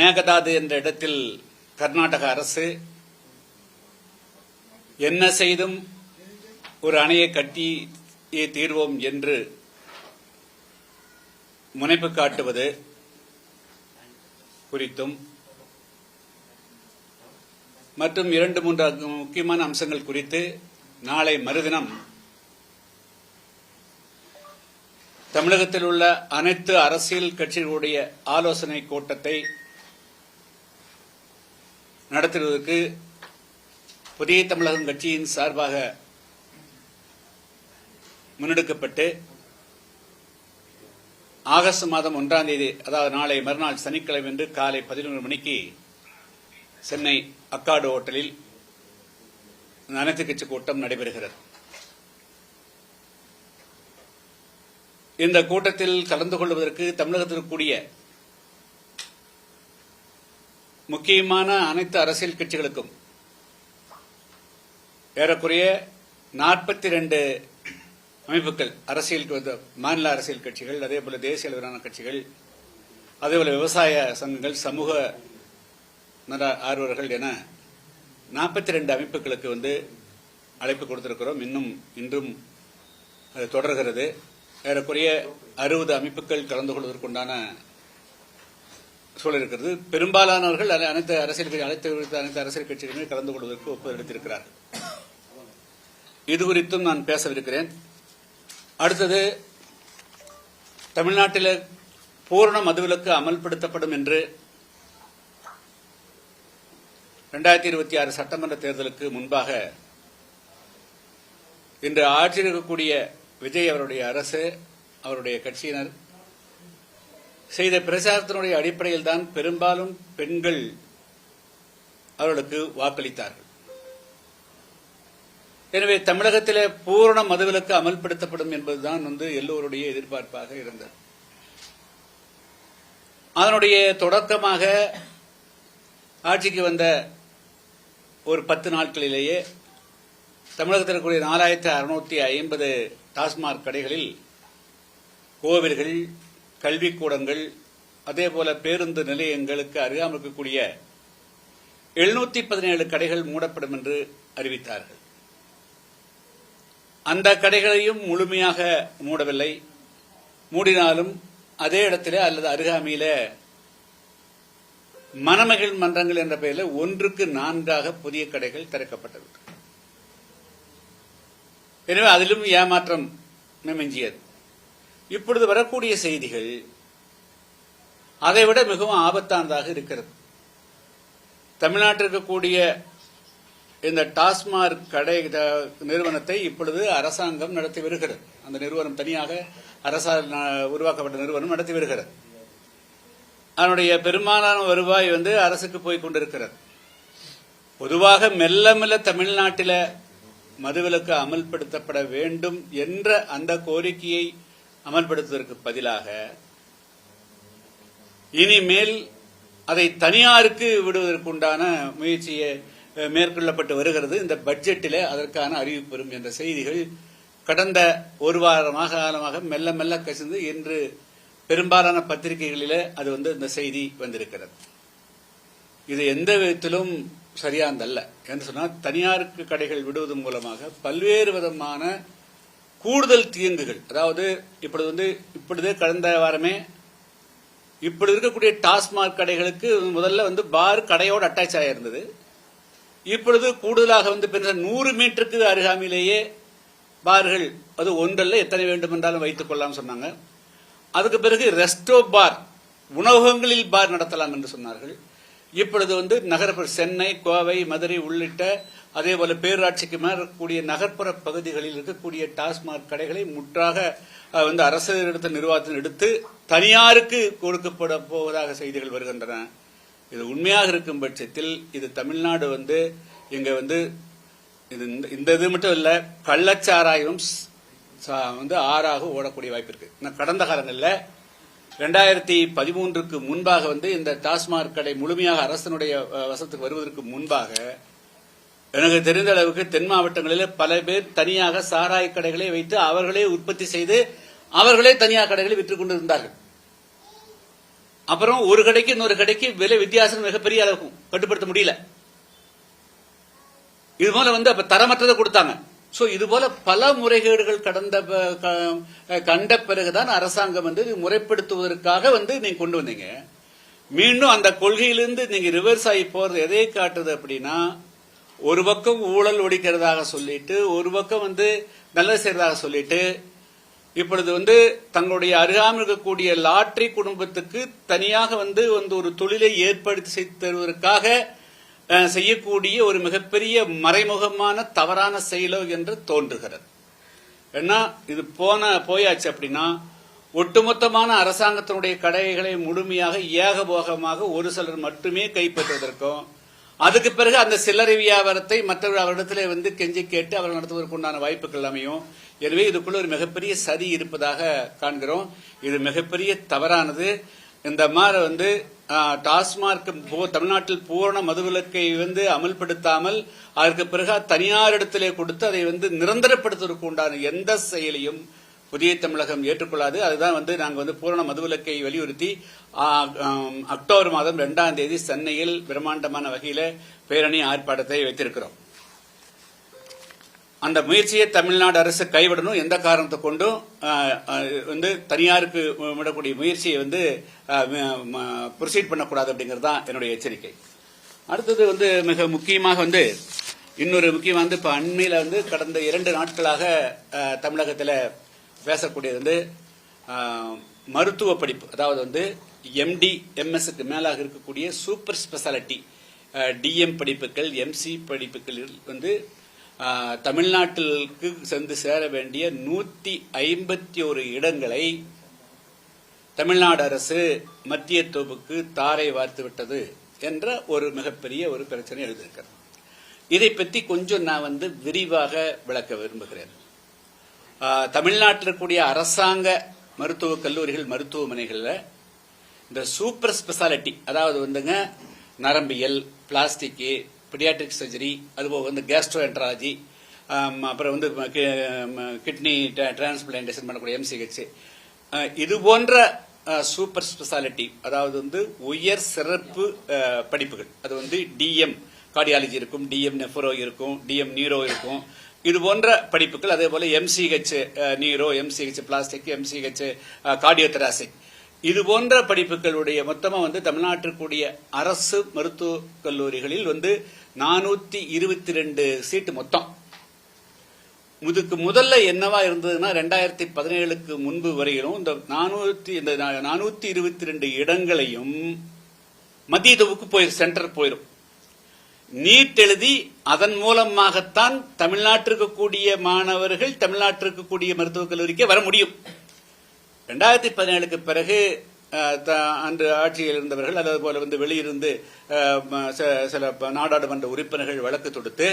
மேகதாது என்ற இடத்தில் கர்நாடக அரசு என்ன செய்தும் ஒரு அணையை கட்டியே தீர்வோம் என்று முனைப்பு காட்டுவது குறித்தும் மற்றும் 2-3 முக்கியமான அம்சங்கள் குறித்து நாளை மறுதினம் தமிழகத்தில் உள்ள அனைத்து அரசியல் கட்சிகளுடைய ஆலோசனை கூட்டத்தை நடத்துவதற்கு புதிய தமிழகம் கட்சியின் சார்பாக முன்னெடுக்கப்பட்டு ஆகஸ்ட் மாதம் 1ஆம் தேதி, அதாவது நாளை மறுநாள் சனிக்கிழமை அன்று காலை 11 மணிக்கு சென்னை அக்காடு ஹோட்டலில் அனைத்து கட்சி கூட்டம் நடைபெறுகிறது. இந்த கூட்டத்தில் கலந்து கொள்வதற்கு தமிழகத்தில் கூடிய முக்கியமான அனைத்து அரசியல் கட்சிகளுக்கும் ஏறக்குறைய 42 அமைப்புகள், மாநில அரசியல் கட்சிகள், அதேபோல தேசிய அளவிலான கட்சிகள், அதேபோல விவசாய சங்கங்கள், சமூக நல ஆர்வலர்கள் என 42 அமைப்புகளுக்கு அழைப்பு கொடுத்திருக்கிறோம். இன்றும் அது தொடர்கிறது. ஏறக்குறைய 60 அமைப்புகள் கலந்து கொள்வதற்குண்டான சூழல் இருக்கிறது. பெரும்பாலானவர்கள் அனைத்து அரசியல் கட்சிகளுமே கலந்து கொள்வதற்கு ஒப்புதல் அளித்திருக்கிறார்கள். இதுகுறித்தும் நான் பேசவிருக்கிறேன். அடுத்தது, தமிழ்நாட்டில் பூரண மதுவிலக்கு அமல்படுத்தப்படும் என்று 2026 சட்டமன்ற தேர்தலுக்கு முன்பாக இன்று ஆட்சியில் இருக்கக்கூடிய விஜய் அவருடைய அரசு, அவருடைய கட்சியினர் செய்த பிரச்சாரத்தினுடைய அடிப்படையில் தான் பெரும்பாலும் பெண்கள் அவர்களுக்கு வாக்களித்தார்கள். எனவே தமிழகத்தில் பூரண மதுவிலக்கு அமல்படுத்தப்படும் என்பதுதான் எல்லோருடைய எதிர்பார்ப்பாக இருந்தது. அதனுடைய தொடக்கமாக ஆட்சிக்கு வந்த ஒரு 10 நாட்களிலேயே தமிழகத்தில் இருக்கக்கூடிய 4650 டாஸ்மாக் கடைகளில் கோவில்கள், கல்விக்கூடங்கள், அதேபோல பேருந்து நிலையங்களுக்கு அருகாமல் இருக்கக்கூடிய 717 கடைகள் மூடப்படும் என்று அறிவித்தார்கள். அந்த கடைகளையும் முழுமையாக மூடவில்லை. மூடினாலும் அதே இடத்திலே அல்லது அருகாமையில மணமகள் மன்றங்கள் என்ற பெயரில் 1க்கு 4 புதிய கடைகள் திறக்கப்பட்டது. எனவே அதிலும் ஏமாற்றம் மிஞ்சியது. இப்பொழுது வரக்கூடிய செய்திகள் அதைவிட மிகவும் ஆபத்தானதாக இருக்கிறது. தமிழ்நாட்டில் இருக்கக்கூடிய இந்த டாஸ்மாக் கடை நிறுவனத்தை இப்பொழுது அரசாங்கம் நடத்தி வருகிறது. அந்த நிறுவனம் தனியாக உருவாக்கப்பட்ட நிறுவனம் நடத்தி வருகிறது. அதனுடைய பெரும்பாலான வருவாய் அரசுக்கு போய் கொண்டிருக்கிறது. பொதுவாக மெல்ல மெல்ல தமிழ்நாட்டில் மதுவிலக்கு அமல்படுத்தப்பட வேண்டும் என்ற அந்த கோரிக்கையை அமல்படுத்துவதற்கு பதிலாக இனிமேல் அதை தனியாருக்கு விடுவதற்குண்டான முயற்சியை மேற்கொள்ளப்பட்டு வருகிறது. இந்த பட்ஜெட்டில் அதற்கான அறிவிப்பு வரும் என்ற செய்திகள் கடந்த ஒரு வாரமாக காலமாக மெல்ல மெல்ல கசிந்து இன்று பெரும்பாலான பத்திரிகைகளில் அது இந்த செய்தி வந்திருக்கிறது. இது எந்த விதத்திலும் சரியானதல்ல என்று சொன்னால், தனியாருக்கு கடைகள் விடுவதன் மூலமாக பல்வேறு விதமான கூடுதல் தீங்குகள், அதாவது இப்பொழுது கடந்த வாரமே இப்படி இருக்கக்கூடிய டாஸ்மாக் கடைகளுக்கு முதல்ல பார் கடையோடு அட்டாச் ஆகியிருந்தது. இப்பொழுது கூடுதலாக 100 மீட்டருக்கு அருகாமையிலேயே பார்கள், அது ஒன்றல்ல எத்தனை வேண்டும் என்றாலும் வைத்துக் கொள்ளலாம் சொன்னாங்க. அதுக்கு பிறகு ரெஸ்டோ பார், உணவகங்களில் பார் நடத்தலாம் என்று சொன்னார்கள். இப்பொழுது நகர்ப்புற சென்னை, கோவை, மதுரை உள்ளிட்ட அதேபோல பேரூராட்சிக்கு மேல் இருக்கக்கூடிய நகர்ப்புற பகுதிகளில் இருக்கக்கூடிய டாஸ்மாக் கடைகளை முற்றாக அரசு நிர்வாகத்தில் எடுத்து தனியாருக்கு கொடுக்கப்பட போவதாக செய்திகள் வருகின்றன. இது உண்மையாக இருக்கும் பட்சத்தில் இது தமிழ்நாடு இங்க இந்த இது மட்டும் இல்ல, கள்ளச்சாராயம் ஆறாக ஓடக்கூடிய வாய்ப்பு இருக்கு. கடந்த காலங்களில் 2013க்கு முன்பாக இந்த டாஸ்மாக் கடை முழுமையாக அரசனுடைய வசத்துக்கு வருவதற்கு முன்பாக எனக்கு தெரிந்த அளவுக்கு தென் மாவட்டங்களில் பல பேர் தனியாக சாராய கடைகளை வைத்து அவர்களே உற்பத்தி செய்து அவர்களே தனியார் கடைகளை விற்றுக் கொண்டிருந்தார்கள். அப்புறம் ஒரு கடைக்கு இன்னொரு கடைக்கு விலை வித்தியாசம் மிகப்பெரிய அளவுக்கு கட்டுப்படுத்த முடியல. இது போல அப்ப தரமற்றதை கொடுத்தாங்க. சோ இது போல பல முறைகேடுகள் கண்ட பிறகுதான் அரசாங்கம் முறைப்படுத்துவதற்காக நீங்க கொண்டு வந்தீங்க. மீண்டும் அந்த கொள்கையிலிருந்து நீங்க ரிவர்ஸ் ஆகி போறது எதை காட்டுது அப்படின்னா, ஒரு பக்கம் ஊழல் ஒழிக்கிறதாக சொல்லிட்டு, ஒரு பக்கம் நல்லது செய்யறதாக சொல்லிட்டு, இப்பொழுது தங்களுடைய அருகாமல் இருக்கக்கூடிய லாட்டரி குடும்பத்துக்கு தனியாக ஒரு தொழிலை ஏற்படுத்தி தருவதற்காக செய்யக்கூடிய ஒரு மிகப்பெரிய மறைமுகமான தவறான செயலோ என்று தோன்றுகிறது. ஏன்னா இது போயாச்சு அப்படின்னா ஒட்டுமொத்தமான அரசாங்கத்தினுடைய கடைகளை முழுமையாக ஏகபோகமாக ஒரு சிலர் மட்டுமே கைப்பற்றுவதற்கும், அதுக்கு பிறகு அந்த சில்லறை வியாபாரத்தை மற்றவர்களிடத்திலே கெஞ்சி கேட்டு அவர்கள் நடத்துவதற்குண்டான வாய்ப்புகள் அமையும். எனவே இதுக்குள்ள ஒரு மிகப்பெரிய சதி இருப்பதாக காண்கிறோம். இது மிகப்பெரிய தவறானது. இந்த மாதிரி டாஸ்மார்க் தமிழ்நாட்டில் பூரண மதுவிலக்கை அமல்படுத்தாமல் அதற்கு பிறகு தனியார் இடத்திலே கொடுத்து அதை நிரந்தரப்படுத்துவதற்கு உண்டான எந்த செயலையும் புதிய தமிழகம் ஏற்றுக்கொள்ளாது. அதுதான் நாங்க பூரண மதுவிலக்கை வலியுறுத்தி அக்டோபர் மாதம் 2ஆம் தேதி சென்னையில் பிரம்மாண்டமான வகையில பேரணி ஆர்ப்பாட்டத்தை வைத்திருக்கிறோம். அந்த முயற்சியை தமிழ்நாடு அரசு கைவிடணும். எந்த காரணத்தை கொண்டும் தனியாருக்கு விடக்கூடிய முயற்சியை ப்ரொசீட் பண்ணக்கூடாது அப்படிங்கிறது தான் என்னுடைய எச்சரிக்கை. அடுத்தது மிக முக்கியமாக இன்னொரு முக்கியமாக இப்ப அண்மையில கடந்த 2 நாட்களாக தமிழகத்தில் பேசக்கூடியது மருத்துவ படிப்பு, அதாவது எம்டி எம்எஸ்க்கு மேலாக இருக்கக்கூடிய சூப்பர் ஸ்பெஷாலிட்டி டிஎம் படிப்புகள், எம்சி படிப்புகளில் தமிழ்நாட்டிற்கு சென்று சேர வேண்டிய 151 இடங்களை தமிழ்நாடு அரசு மத்திய தொகுப்புக்கு தாரை வார்த்து விட்டது என்ற ஒரு மிகப்பெரிய ஒரு பிரச்சனை எழுதியிருக்கிறது. இதை பற்றி கொஞ்சம் நான் விரிவாக விளக்க விரும்புகிறேன். தமிழ்நாட்டில் இருக்கக்கூடிய அரசாங்க மருத்துவக் கல்லூரிகள், மருத்துவமனைகளில் இந்த சூப்பர் ஸ்பெஷாலிட்டி, அதாவது நரம்பியல், பிளாஸ்டிக், பீடியாட்ரிக் சர்ஜரி, அதுபோக கேஸ்ட்ரோஎன்ட்ராலஜி, அப்புறம் கிட்னி டிரான்ஸ்பிளான்டேஷன் பண்ணக்கூடிய எம்சிஹெச், இது போன்ற சூப்பர் ஸ்பெஷாலிட்டி, அதாவது உயர் சிறப்பு படிப்புகள், அது டிஎம் கார்டியாலஜி இருக்கும், டிஎம் நெஃப்ரோ இருக்கும், டிஎம் நியூரோ இருக்கும், இது போன்ற படிப்புகள், அதே போல MCh neuro, MCh plastic, MCh cardiothoracic, இது போன்ற படிப்புகளுடைய மொத்தமா தமிழ்நாட்டிற்குரிய அரசு மருத்துவக் கல்லூரிகளில் 422 சீட்டு மொத்தம். இதுக்கு முதல்ல என்னவா இருந்ததுன்னா 2017க்கு முன்பு வரையிலும் இந்த 422 இடங்களையும் மத்திய தொகுப்புக்கு சென்டர் போயிடும். நீட் எழுதி அதன் மூலமாகத்தான் தமிழ்நாட்டிற்கு கூடிய மாணவர்கள் தமிழ்நாட்டிற்கு கூடிய மருத்துவக் கல்லூரிக்கு வர முடியும். 2017க்கு பிறகு அன்று ஆட்சியில் இருந்தவர்கள், அதே போல வெளியிருந்து சில நாடாளுமன்ற உறுப்பினர்கள் வழக்கு தொடுத்து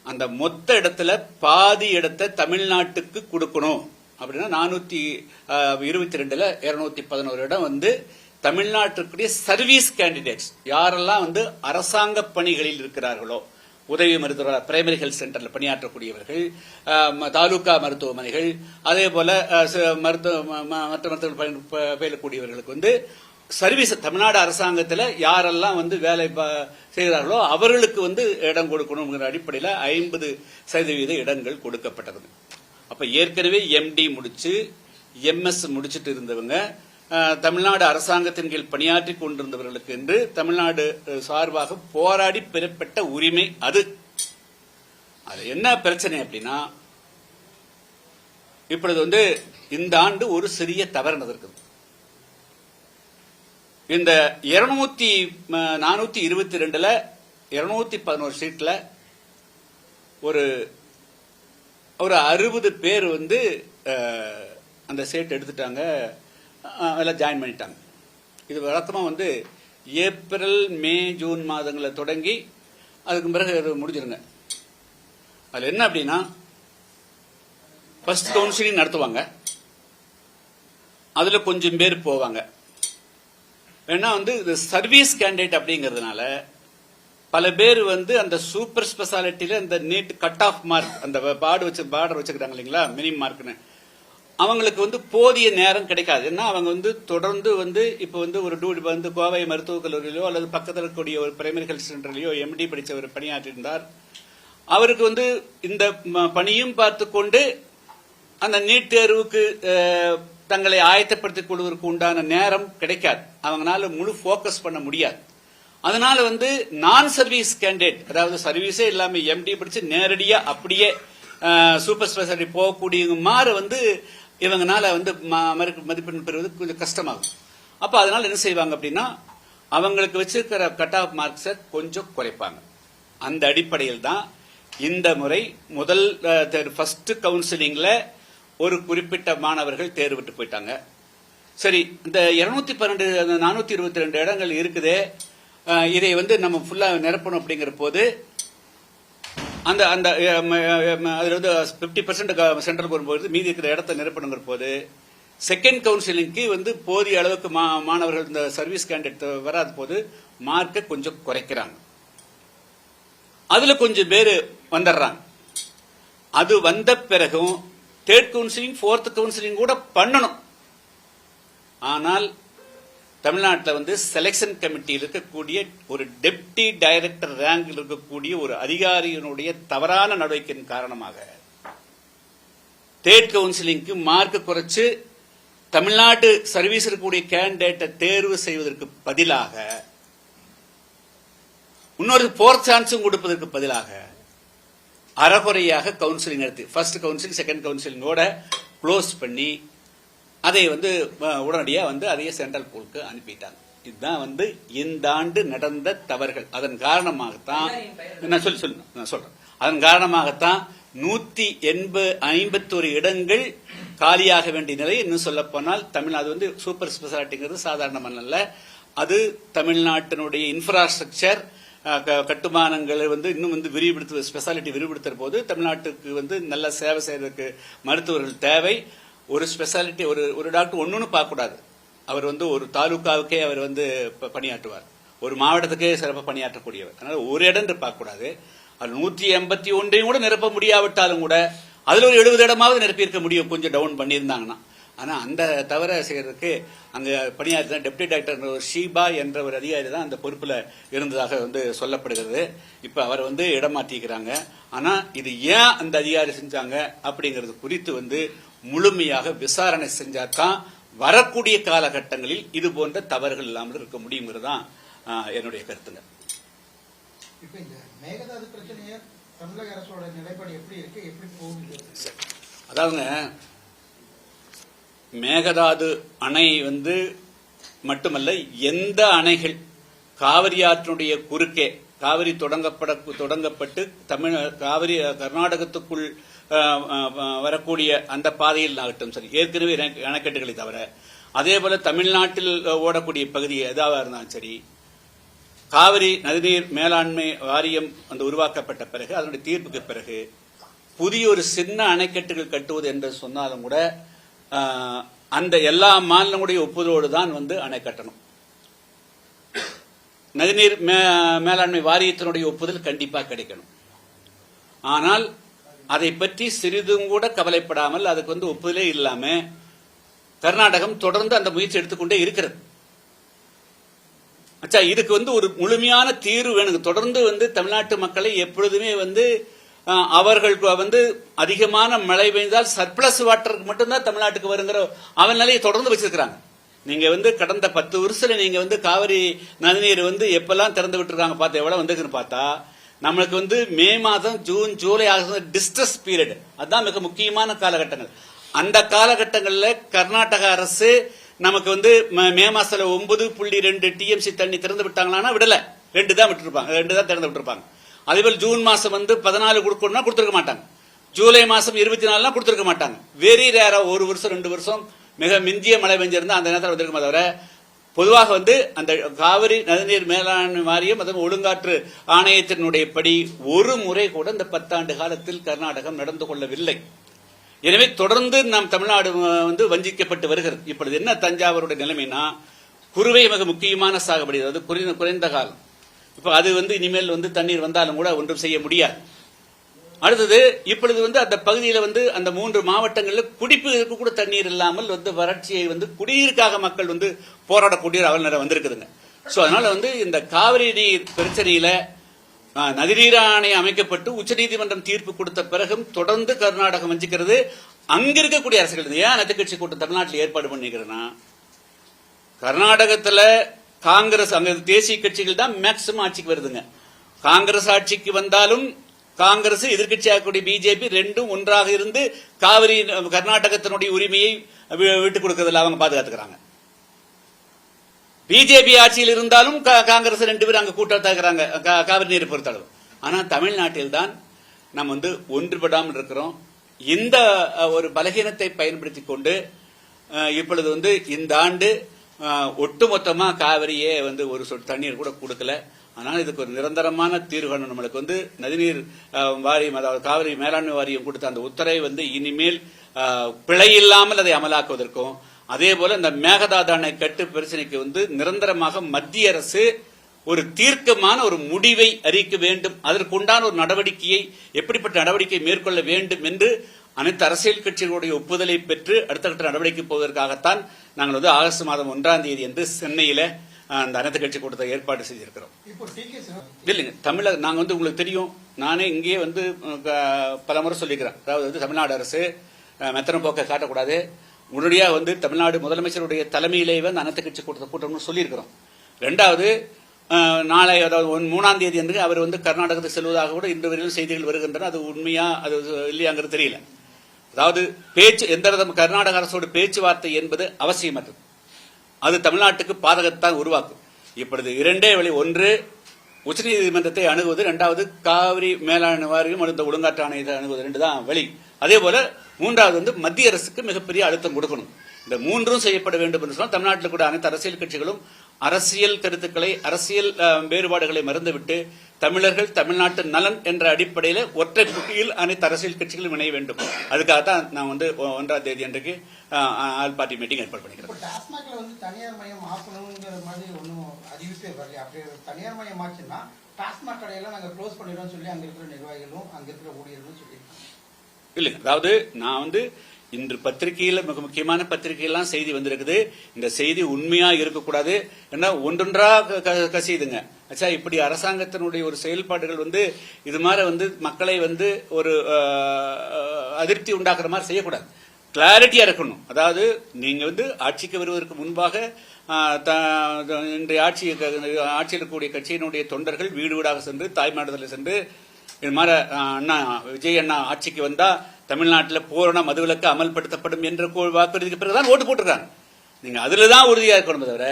அந்த மொத்த இடத்துல பாதி இடத்தை தமிழ்நாட்டுக்கு கொடுக்கணும் அப்படின்னா 422ல 211 இடம் தமிழ்நாட்டுக்குரிய சர்வீஸ் கேண்டிடேட்ஸ், யாரெல்லாம் அரசாங்க பணிகளில் இருக்கிறார்களோ, உதவி மருத்துவர்கள், பிரைமரி ஹெல்த் சென்டர்ல பணியாற்றக்கூடியவர்கள், தாலுகா மருத்துவமனைகள், அதே போல மற்ற மருத்துவர்கள் பயிலக்கூடியவர்களுக்கு சர்வீஸ் தமிழ்நாடு அரசாங்கத்தில் யாரெல்லாம் வேலை செய்கிறார்களோ அவர்களுக்கு இடம் கொடுக்கணுங்கிற அடிப்படையில் 50% இடங்கள் கொடுக்கப்பட்டது. அப்ப ஏற்கனவே எம்டி முடிச்சு எம்எஸ் முடிச்சுட்டு இருந்தவங்க தமிழ்நாடு அரசாங்கத்தின் கீழ் பணியாற்றி கொண்டிருந்தவர்களுக்கு என்று தமிழ்நாடு சார்பாக போராடி பெறப்பட்ட உரிமை அது. அது என்ன பிரச்சனை அப்படின்னா, இப்பொழுது இந்த ஆண்டு ஒரு சிறிய தவறு நடந்திருக்குது. இந்த 422ல 211 சீட்ல ஒரு 60 பேர் அந்த சீட் எடுத்துட்டாங்க, எல்லாம் ஜாயின் பண்ணிட்டாங்க. இது வழக்கமா ஏப்ரல் மே ஜூன் மாதங்களை தொடங்கி அதுக்கு பிறகு முடிஞ்சிருங்க. அதுல என்ன அப்படின்னா, ஃபர்ஸ்ட் கவுன்சிலிங் நடத்துவாங்க, அதுல கொஞ்சம் பேர் போவாங்க. ஏன்னா இது சர்வீஸ் கேண்டிடேட் அப்படிங்கறதுனால பல பேர் அந்த சூப்பர் ஸ்பெஷாலிட்டியில இந்த நீட் கட் ஆஃப் மார்க், அந்த பார்டர் வச்சுக்கிறாங்க இல்லைங்களா, மினிமம் மார்க்னு, அவங்களுக்கு வந்து போதிய நேரம் கிடைக்காது. ஏன்னா அவங்க வந்து தொடர்ந்து வந்து இப்போ வந்து ஒரு வந்து கோவை மருத்துவக் கல்லூரியிலோ அல்லது பக்கத்தில் இருக்கக்கூடிய ஒரு பிரைமரி ஹெல்த் சென்டர்லயோ எம்டி படித்தவர் பணியாற்றியிருந்தார். அவருக்கு வந்து இந்த பணியும் பார்த்து கொண்டு அந்த நீட் தேர்வுக்கு தங்களை ஆயத்தப்படுத்திக் கொள்வதற்கு உண்டான நேரம் கிடைக்காது. அவங்களால முழு போக்கஸ் பண்ண முடியாது. அதனால வந்து நான் சர்வீஸ் கேண்டிடேட், அதாவது சர்வீஸே இல்லாம எம்டி படிச்சு நேரடியா அப்படியே சூப்பர் ஸ்பெஷாலிட்டி போகக்கூடிய மாறு வந்து இவங்கனால வந்து மதிப்பெண் பெறுவது கொஞ்சம் கஷ்டமாகும். அப்ப அதனால என்ன செய்வாங்க அப்படின்னா அவங்களுக்கு வச்சிருக்கிற கட் ஆஃப் மார்க்ஸை கொஞ்சம் குறைப்பாங்க. அந்த அடிப்படையில் தான் இந்த முறை முதல் ஃபர்ஸ்ட் கவுன்சிலிங்ல ஒரு குறிப்பிட்ட மாணவர்கள் தேர்வு விட்டு போயிட்டாங்க. சரி, இந்த 212 422 இடங்கள் இருக்குதே, இதை வந்து நம்ம ஃபுல்லா நிரப்பணும் அப்படிங்கிற போது அந்த அந்த அதுல வந்து 50% சென்ட்ரல் வரும்போது மீதி இருக்கிற இடத்தை நிரப்பணுங்கிற போது செகண்ட் கவுன்சிலிங்க்கு வந்து போதிய அளவுக்கு மாணவர்கள் இந்த சர்வீஸ் கேண்டிடேட் வராத போது மார்க்கை கொஞ்சம் குறைக்கிறாங்க. அதுல கொஞ்சம் பேர் வந்துடுறாங்க. அது வந்த பிறகும் தேர்ட் கவுன்சிலிங் ஃபோர்த் கவுன்சிலிங் கூட பண்ணணும். ஆனால் தமிழ்நாட்டில் வந்து செலெக்ஷன் கமிட்டியில் இருக்கக்கூடிய ஒரு டெப்டி டைரக்டர் ரேங்கில் இருக்கக்கூடிய ஒரு அதிகாரியினுடைய தவறான நடவடிக்கையின் காரணமாக தேர்ட் கவுன்சிலிங்க்கு மார்க் குறைச்சு தமிழ்நாட்டு சர்வீஸ் இருக்கக்கூடிய கேண்டிடேட்டை தேர்வு செய்வதற்கு பதிலாக இன்னொரு ஃபோர்த் சான்ஸும் கொடுப்பதற்கு பதிலாக அறகுறையாக கவுன்சிலிங் நடத்தி ஃபர்ஸ்ட் கவுன்சிலிங் செகண்ட் கவுன்சிலிங்கோட க்ளோஸ் பண்ணி அதை வந்து உடனடியாக வந்து அதையே சென்ட்ரல் பூலுக்கு அனுப்பிட்டாங்க. இதுதான் வந்து இந்த ஆண்டு நடந்த தவறுகள். அதன் காரணமாகத்தான் நான் சொல்றேன். அதன் காரணமாகத்தான் 151 இடங்கள் காலியாக வேண்டிய நிலை. இன்னும் சொல்ல போனால் தமிழ்நாடு வந்து சூப்பர் ஸ்பெஷாலிட்டிங்கிறது சாதாரணமல்ல. அது தமிழ்நாட்டினுடைய இன்ஃப்ராஸ்ட்ரக்சர் கட்டுமானங்களை வந்து இன்னும் வந்து விரிவுபடுத்த ஸ்பெஷாலிட்டி விரிவுபடுத்துற போது தமிழ்நாட்டுக்கு வந்து நல்ல சேவை செய்வதற்கு மருத்துவர்கள் தேவை. ஒரு ஸ்பெஷாலிட்டி ஒரு டாக்டர் ஒன்னு பார்க்க கூடாது. அவர் வந்து ஒரு தாலுகாவுக்கே அவர் வந்து பணியாற்றுவார், ஒரு மாவட்டத்துக்கே சிறப்பாக பணியாற்றக்கூடியவர். அதனால ஒரு இடம் பார்க்க கூடாது. அது 181 கூட நிரப்ப முடியாவிட்டாலும் கூட அதுல ஒரு 70 இடமாவது நிரப்பியிருக்க முடியும், கொஞ்சம் டவுன் பண்ணியிருந்தாங்கன்னா. ஆனா அந்த தவிர செய்யறதுக்கு அங்க பணியாற்ற டெப்டி டைரக்டர் ஷீபா என்ற ஒரு அதிகாரி தான் அந்த பொறுப்புல இருந்ததாக வந்து சொல்லப்படுகிறது. இப்ப அவர் வந்து இடமாற்றிக்கிறாங்க. ஆனா இது ஏன் அந்த அதிகாரி செஞ்சாங்க அப்படிங்கிறது குறித்து வந்து முழுமையாக விசாரணை செஞ்சாதான் வரக்கூடிய காலகட்டங்களில் இது போன்ற தவறுகள் இல்லாமல் இருக்க முடியுங்கிறது தான் என்னுடைய கருத்துங்க. இப்ப இந்த மேகதாது பிரச்சனையை தமிழக அரசோட நிலைப்பாடு எப்படி இருக்கு, எப்படி போகுது? அதாவதுங்க, மேகதாது அணை வந்து மட்டுமல்ல, எந்த அணைகள் காவிரி ஆற்றினுடைய குறுக்கே காவிரி தொடங்கப்பட்டு காவிரி கர்நாடகத்துக்குள் வரக்கூடிய அந்த பாதையில் ஆகட்டும் சரி, ஏற்கனவே அணைக்கட்டுகளை தவிர அதே போல தமிழ்நாட்டில் ஓடக்கூடிய பகுதி எதாவது இருந்தாலும் சரி, காவிரி நதிநீர் மேலாண்மை வாரியம் அந்த உருவாக்கப்பட்ட பிறகு அதனுடைய தீர்ப்புக்கு பிறகு புதிய ஒரு சின்ன அணைக்கட்டுகள் கட்டுவது என்று சொன்னாலும் கூட அந்த எல்லா மாநிலங்களுடைய ஒப்புதலோடு தான் வந்து அணை கட்டணும். நதிநீர் மேலாண்மை வாரியத்தினுடைய ஒப்புதல் கண்டிப்பாக கிடைக்கணும். ஆனால் அதை பற்றி சிறிதும் கூட கவலைப்படாமல் அதுக்கு வந்து ஒப்புதலே இல்லாம கர்நாடகம் தொடர்ந்து அந்த முயற்சி எடுத்துக்கொண்டே இருக்கிறது. அச்சா, இதுக்கு வந்து ஒரு முழுமையான தீர்வு வேணும். தொடர்ந்து வந்து தமிழ்நாட்டு மக்களை எப்பொழுதுமே வந்து அவர்கள் வந்து அதிகமான மழை பெய்தால் சர்பிளஸ் வாட்டருக்கு மட்டும்தான் தமிழ்நாட்டுக்கு வருங்கிற அவன் நிலையை தொடர்ந்து வச்சிருக்கிறாங்க. நீங்க வந்து கடந்த 10 வருஷத்துல நீங்க வந்து காவிரி நதிநீர் வந்து எப்பெல்லாம் திறந்து விட்டுருக்காங்க பார்த்தா எவ்வளவு வந்திருக்குன்னு பார்த்தா நம்மளுக்கு வந்து மே மாதம் June July August distress period, அதுதான் மிக முக்கியமான காலகட்டங்கள். அந்த காலகட்டங்கள்ல கர்நாடக அரசு நமக்கு வந்து மே மாசத்துல 9.2 TMC தண்ணி திறந்து விட்டாங்களான்னா விடல, 2 தான் விட்டுருப்பாங்க, 2 தான் திறந்து விட்டுருப்பாங்க. அதேபோல் ஜூன் மாசம் வந்து 14 கொடுக்கணும்னா கொடுத்துருக்க மாட்டாங்க, ஜூலை மாசம் 24 கொடுத்துருக்க மாட்டாங்க. வெரி ரேரா 1 வருஷம் 2 வருஷம் மிக மிஞ்சிய மழை பெஞ்சிருந்தா அந்த நேரத்தில் வந்திருக்குமா தவிர பொதுவாக வந்து அந்த காவிரி நதிநீர் மேலாண்மை வாரியம் அதுவும் ஒழுங்காற்று ஆணையத்தினுடைய படி ஒரு முறை கூட இந்த 10 ஆண்டு காலத்தில் கர்நாடகம் நடந்து கொள்ளவில்லை. எனவே தொடர்ந்து நாம் தமிழ்நாடு வந்து வஞ்சிக்கப்பட்டு வருகிறது. இப்பொழுது என்ன தஞ்சாவூருடைய நிலைமைனா, குறுவை மிக முக்கியமான சாகுபடி, அதாவது குறைந்த காலம். இப்ப அது வந்து இனிமேல் வந்து தண்ணீர் வந்தாலும் கூட ஒன்றும் செய்ய முடியாது. அடுத்தது இப்பொழுது வந்து அந்த பகுதியில வந்து அந்த 3 மாவட்டங்களில் குடிப்பதற்கு கூட தண்ணீர் இல்லாமல் வந்து வறட்சியை வந்து குடிநீருக்காக மக்கள் வந்து போராடக்கூடிய அவல நிலை வந்திருக்குதுங்க. சோ அதனால வந்து இந்த காவிரி நீர் பிரச்சனையில நதிநீர் ஆணையம் அமைக்கப்பட்டு உச்சநீதிமன்றம் தீர்ப்பு கொடுத்த பிறகும் தொடர்ந்து கர்நாடகம் வஞ்சிக்கிறது. அங்க இருக்கக்கூடிய அரசுகள் ஏன் அனைத்து கட்சி கூட்டம் தமிழ்நாட்டில் ஏற்பாடு பண்ணிக்கிறேன்னா, கர்நாடகத்துல காங்கிரஸ் அங்க தேசிய கட்சிகள் தான் மேக்சிமம் ஆட்சிக்கு வருதுங்க. காங்கிரஸ் ஆட்சிக்கு வந்தாலும் காங்கிரஸ் எதிர்கட்சியாக பிஜேபி ரெண்டும் ஒன்றாக இருந்து காவிரி கர்நாடகத்தினுடைய உரிமையை விட்டுக் கொடுக்கறதில்ல அவங்க பாதுகாத்துக்கிறாங்க. பிஜேபி ஆட்சியில் இருந்தாலும் காங்கிரஸ் 2 பேரும் அங்க கூட்டத்தை இருக்கிறாங்க காவிரி நீரை பொறுத்தளவு. ஆனா தமிழ்நாட்டில் தான் நம்ம வந்து ஒன்றுபடாமல் இருக்கிறோம். இந்த ஒரு பலகீனத்தை பயன்படுத்திக் கொண்டு இப்பொழுது வந்து இந்த ஆண்டு ஒட்டுமொத்தமா காவிரியே வந்து ஒரு சொட்டு தண்ணீர் கூட கொடுக்கல. ஆனால் இதுக்கு ஒரு நிரந்தரமான தீர்வு காணும். நம்மளுக்கு வந்து நதிநீர் வாரியம், அதாவது காவிரி மேலாண்மை வாரியம் கொடுத்த அந்த உத்தரவை வந்து இனிமேல் பிழை இல்லாமல் அதை அமலாக்குவதற்கும், அதே போல இந்த மேகதாது அணை கட்டு பிரச்சனைக்கு வந்து நிரந்தரமாக மத்திய அரசு ஒரு தீர்க்கமான ஒரு முடிவை அறிவிக்க வேண்டும். அதற்குண்டான ஒரு நடவடிக்கையை எப்படிப்பட்ட நடவடிக்கை மேற்கொள்ள வேண்டும் என்று அனைத்து அரசியல் கட்சிகளுடைய ஒப்புதலை பெற்று அடுத்த கட்ட நடவடிக்கை போவதற்காகத்தான் நாங்கள் வந்து ஆகஸ்ட் மாதம் 1ஆம் தேதி என்று சென்னையில அந்த அனைத்து கட்சி கூட்டத்தை ஏற்பாடு செய்திருக்கிறோம். இல்லைங்க, தமிழக நாங்க வந்து உங்களுக்கு தெரியும், நானே இங்கேயே வந்து பலமுறை சொல்லிக்கிறேன். அதாவது வந்து தமிழ்நாடு அரசு மெத்தன போக்கை காட்டக்கூடாது. உடனடியாக வந்து தமிழ்நாடு முதலமைச்சருடைய தலைமையிலே வந்து அனைத்து கட்சி கூட்டம்னு சொல்லியிருக்கிறோம். 2வது நாளை, அதாவது 3ஆம் தேதி என்று அவர் வந்து கர்நாடகத்துக்கு செல்வதாக கூட இன்று வரையிலும் செய்திகள் வருகின்றன. அது உண்மையா அது இல்லையாங்கிறது தெரியல. அதாவது பேச்சு எந்த விதம் கர்நாடக அரசோட பேச்சுவார்த்தை என்பது அவசியமற்றது. அது தமிழ்நாட்டுக்கு பாதகத்தான் உருவாக்கும். இப்பொழுது 2 வழி. 1 உச்சநீதிமன்றத்தை அணுகுவது, 2வது காவிரி மேலாண்மை வாரியம் அடுத்த ஒழுங்காற்று ஆணையத்தை அணுகுவது. 2 தான் வழி. அதே போல 3வது வந்து மத்திய அரசுக்கு மிகப்பெரிய அழுத்தம் கொடுக்கணும். இந்த 3ம் செய்யப்பட வேண்டும் என்று சொன்னால் தமிழ்நாட்டில் கூட அனைத்து அரசியல் கட்சிகளும் அரசியல் கருத்துக்களை, அரசியல் வேறுபாடுகளை மறந்துவிட்டு தமிழர்கள் தமிழ்நாட்டு நலன் என்ற அடிப்படையில் ஒற்றை புள்ளியில் அனைத்து அரசியல் கட்சிகளும் இணைய வேண்டும். அதுக்காகத்தான் நான் வந்து 1ஆம் தேதி அன்றைக்கு ஆல் பார்ட்டி மீட்டிங் ஏற்பாடு பண்ணிக்கிறேன். டாஸ்மாக்ல வந்து தனியார் மயம் ஆக்கணுங்கிற மாதிரி ஒன்றும் அறிவிப்பே வரல. அப்படி தனியார் மயம் ஆச்சுன்னா டாஸ்மாக் கடையெல்லாம் நாங்கள் க்ளோஸ் பண்ணிடுறோம் சொல்லி அங்க இருக்கிற நிர்வாகிகளும் அங்க இருக்கிற ஊழியர்களும் சொல்லியிருக்காங்க. இல்லைங்க, அதாவது நான் வந்து இன்று பத்திரிகையில மிக முக்கியமான பத்திரிகையெல்லாம் செய்தி வந்திருக்குது. இந்த செய்தி உண்மையா இருக்கக்கூடாது. ஏன்னா ஒன்றொன்றா கசியுதுங்க. அச்சா, இப்படி அரசாங்கத்தினுடைய ஒரு செயல்பாடுகள் வந்து இது மாதிரி வந்து மக்களை வந்து ஒரு அதிருப்தி உண்டாக்குற மாதிரி செய்யக்கூடாது. கிளாரிட்டியா இருக்கணும். அதாவது நீங்க வந்து ஆட்சிக்கு வருவதற்கு முன்பாக இன்றைய ஆட்சியில் இருக்கக்கூடிய கட்சியினுடைய தொண்டர்கள் வீடு வீடாக சென்று தாய்மானத்தில் சென்று இது மாதிரி அண்ணா விஜய் அண்ணா ஆட்சிக்கு வந்தா தமிழ்நாட்டில் பூரண மதுவிலக்கு அமல்படுத்தப்படும் என்ற வாக்குறுதிக்கு பிறகுதான் ஓட்டு போட்டிருக்காங்க. நீங்க அதுலதான் உறுதியா இருக்கணும். தவிர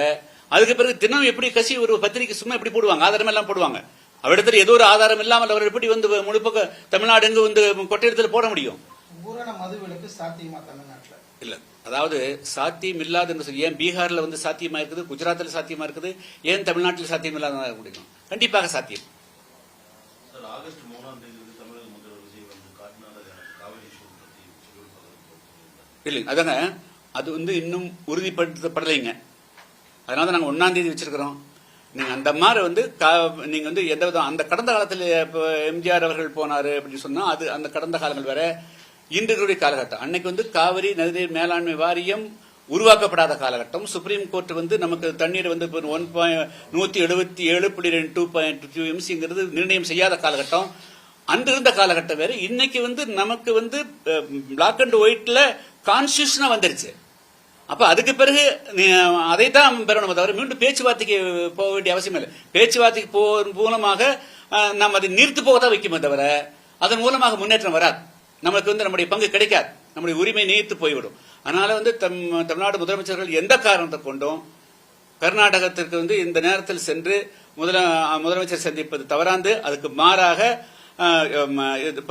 அதுக்கு பிறகு தினம் எப்படி கசி ஒரு பத்திரிகை சும்மா எப்படி போடுவாங்க, ஆதாரம் எல்லாம் போடுவாங்க. அவரிடத்தில் ஏதோ ஒரு ஆதாரம் இல்லாமல் அவர் எப்படி வந்து முழுப்பக்க தமிழ்நாடு எங்கு வந்து கொட்டையத்தில் போட முடியும்? பூரண மதுவிலக்கு சாத்தியமா தமிழ்நாட்டில்? இல்ல, அதாவது சாத்தியம் இல்லாத என்று சொல்லி ஏன் பீகார்ல வந்து சாத்தியமா இருக்குது, குஜராத்தில் சாத்தியமா இருக்குது, ஏன் தமிழ்நாட்டில் சாத்தியம் இல்லாத முடியும்? கண்டிப்பாக சாத்தியம். ஆகஸ்ட் 3ஆம் தேதி தமிழக முதல்வர் விஜய் வந்து காவிரி இல்லைங்க, அதாங்க அது வந்து இன்னும் உறுதிப்படுத்தப்படலைங்க. அதனால நாங்கள் 1ஆம் தேதி வச்சிருக்கிறோம். நீங்க அந்த மாதிரி வந்து நீங்க வந்து எந்த விதம் அந்த கடந்த காலத்தில் எம்ஜிஆர் அவர்கள் போனாரு அப்படின்னு சொன்னா அது அந்த கடந்த காலங்கள் வேற, இன்றைய காலகட்டம். அன்னைக்கு வந்து காவிரி நதிநீர் மேலாண்மை வாரியம் உருவாக்கப்படாத காலகட்டம். சுப்ரீம் கோர்ட் வந்து நமக்கு தண்ணீர் வந்து 177.2 எம்சிங்கிறது நிர்ணயம் செய்யாத காலகட்டம். அன்றிருந்த காலகட்டம் வேற. இன்னைக்கு வந்து நமக்கு வந்து பிளாக் அண்ட் ஒயிட்ல கான்ஸ்டியூஷனா வந்துருச்சு. அப்ப அதுக்கு பிறகு அதைத்தான் பெறணும். தவிர மீண்டும் பேச்சுவார்த்தைக்கு போக வேண்டிய அவசியம் இல்லை. பேச்சுவார்த்தைக்கு போவதன் மூலமாக நாம் அதை நீர்த்து போகத்தான் வைக்குமே தவிர அதன் மூலமாக முன்னேற்றம் வராது. நமக்கு வந்து நம்முடைய பங்கு கிடைக்காது. நம்முடைய உரிமை நீர்த்து போய்விடும். அதனால வந்து தமிழ்நாடு முதலமைச்சர்கள் எந்த காரணத்தை கொண்டும் கர்நாடகத்திற்கு வந்து இந்த நேரத்தில் சென்று முதலமைச்சர் சந்திப்பது தவறாந்து, அதுக்கு மாறாக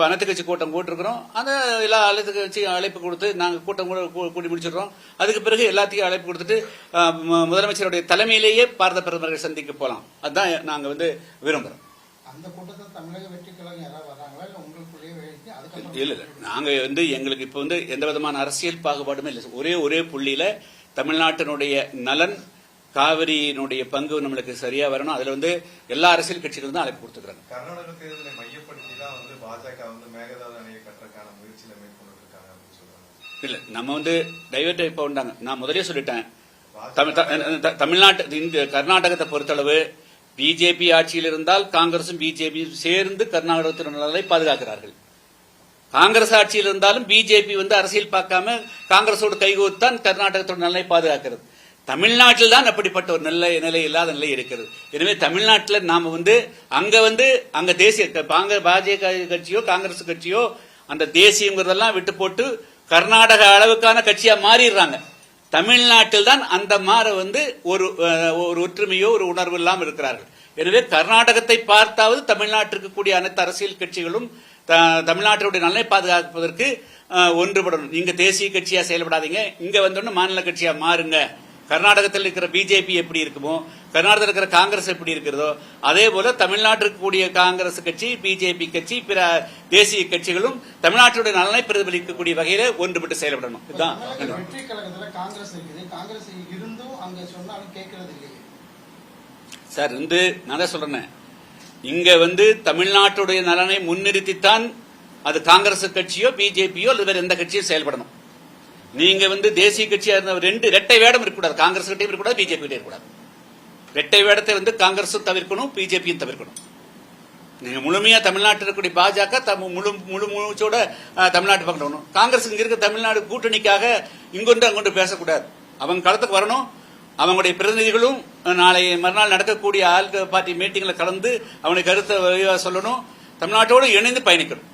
அனைத்து கட்சி கூட்டம் போட்டிருக்கிறோம். அந்த எல்லா அனைத்து கட்சி அழைப்பு கொடுத்து நாங்கள் கூட்டம் கூட கூட்டி முடிச்சிடுறோம். அதுக்கு பிறகு எல்லாத்தையும் அழைப்பு கொடுத்துட்டு முதலமைச்சருடைய தலைமையிலேயே பாரத பிரதமர்கள் சந்திக்க போலாம். அதுதான் நாங்க வந்து விரும்புறோம். அந்த கூட்டத்தில் தமிழக வெற்றி கழகம் யாராவது வராங்களா இல்ல உங்களுக்குள்ளேயே? இல்ல நாங்க வந்து எங்களுக்கு இப்ப வந்து எந்த விதமான அரசியல் பாகுபாடுமே இல்லை. ஒரே புள்ளியில தமிழ்நாட்டினுடைய நலன், காவிரியினுடைய பங்கு நம்மளுக்கு சரியா வரணும். அதுல வந்து எல்லா அரசியல் கட்சிகளும் தான் அழைப்பு கொடுத்துக்கிறாங்க. கர்நாடக தேர்தலை மையப்படுத்தி தான் பாஜக மேகதாது அணையை கட்டுறதுக்கான முயற்சியில மேற்கொண்டு இருக்காங்க அப்படின்னு சொல்றாங்க. இல்ல நம்ம வந்து டைவர்ட் இப்போ உண்டாங்க. நான் முதலே சொல்லிட்டேன், தமிழ்நாட்டு கர்நாடகத்தை பொறுத்தளவு பிஜேபி ஆட்சியில் இருந்தால் காங்கிரசும் பிஜேபியும் சேர்ந்து கர்நாடகத்தின் நலனை பாதுகாக்கிறார்கள். காங்கிரஸ் ஆட்சியில் இருந்தாலும் பிஜேபி வந்து அரசியல் பார்க்காம காங்கிரஸோடு கைகோத்தான் கர்நாடகத்தோட நலனை பாதுகாக்கிறது. தமிழ்நாட்டில் தான் அப்படிப்பட்ட ஒரு நிலை இல்லாத நிலை இருக்கிறது. எனவே தமிழ்நாட்டில் நாம வந்து அங்க தேசிய பாஜக கட்சியோ காங்கிரஸ் கட்சியோ அந்த தேசியங்கிறதெல்லாம் விட்டு போட்டு கர்நாடக அளவுக்கான கட்சியா மாறிடுறாங்க. தமிழ்நாட்டில் தான் அந்த மாற வந்து ஒரு ஒற்றுமையோ ஒரு உணர்வு இல்லாமல் இருக்கிறார்கள். எனவே கர்நாடகத்தை பார்த்தாவது தமிழ்நாட்டிற்கு கூடிய அனைத்து அரசியல் கட்சிகளும் தமிழ்நாட்டினுடைய நலனை பாதுகாப்பதற்கு ஒன்றுபடணும். நீங்க தேசிய கட்சியா செயல்படாதீங்க, இங்க வந்தோன்னு மாநில கட்சியா மாறுங்க. கர்நாடகத்தில் இருக்கிற பிஜேபி எப்படி இருக்குமோ, கர்நாடகத்தில் இருக்கிற காங்கிரஸ் எப்படி இருக்கிறதோ, அதே போல தமிழ்நாட்டிற்கு கூடிய காங்கிரஸ் கட்சி, பிஜேபி கட்சி, பிற தேசிய கட்சிகளும் தமிழ்நாட்டுடைய நலனை பிரதிபலிக்கக்கூடிய வகையில ஒன்றுபட்டு செயல்படணும். இதுதான் வெற்றி கழகத்துல காங்கிரஸ் இருக்குது. காங்கிரஸ் இருந்தும் அங்க சொன்னாலும் கேட்கறது இல்லையே சார். நான் தான் சொல்றேன், இங்க வந்து தமிழ்நாட்டுடைய நலனை முன்னிறுத்தித்தான் அது காங்கிரஸ் கட்சியோ பிஜேபியோ அல்லது வேற எந்த கட்சியும் செயல்படணும். நீங்க வந்து தேசிய கட்சியா இருந்த இரட்டை வேடம் இருக்கக்கூடாது. காங்கிரஸ் கிட்டையும் இருக்கக்கூடாது, பிஜேபி கிட்டே இருக்கக்கூடாது. இரட்டை வேடத்தை வந்து காங்கிரஸும் தவிர்க்கணும், பிஜேபியும் தவிர்க்கணும். நீங்க முழுமையா தமிழ்நாட்டில் இருக்கக்கூடிய பாஜக முழு மூச்சோட தமிழ்நாட்டு பக்கம் காங்கிரஸ் இங்க இருக்க தமிழ்நாடு கூட்டணிக்காக இங்கொன்று அங்கொன்று பேசக்கூடாது. அவங்க களத்துக்கு வரணும். அவங்களுடைய பிரதிநிதிகளும் நாளை மறுநாள் நடக்கக்கூடிய ஆல் பார்ட்டி மீட்டிங்ல கலந்து அவனுடைய கருத்தை சொல்லணும். தமிழ்நாட்டோடு இணைந்து பயணிக்கணும்.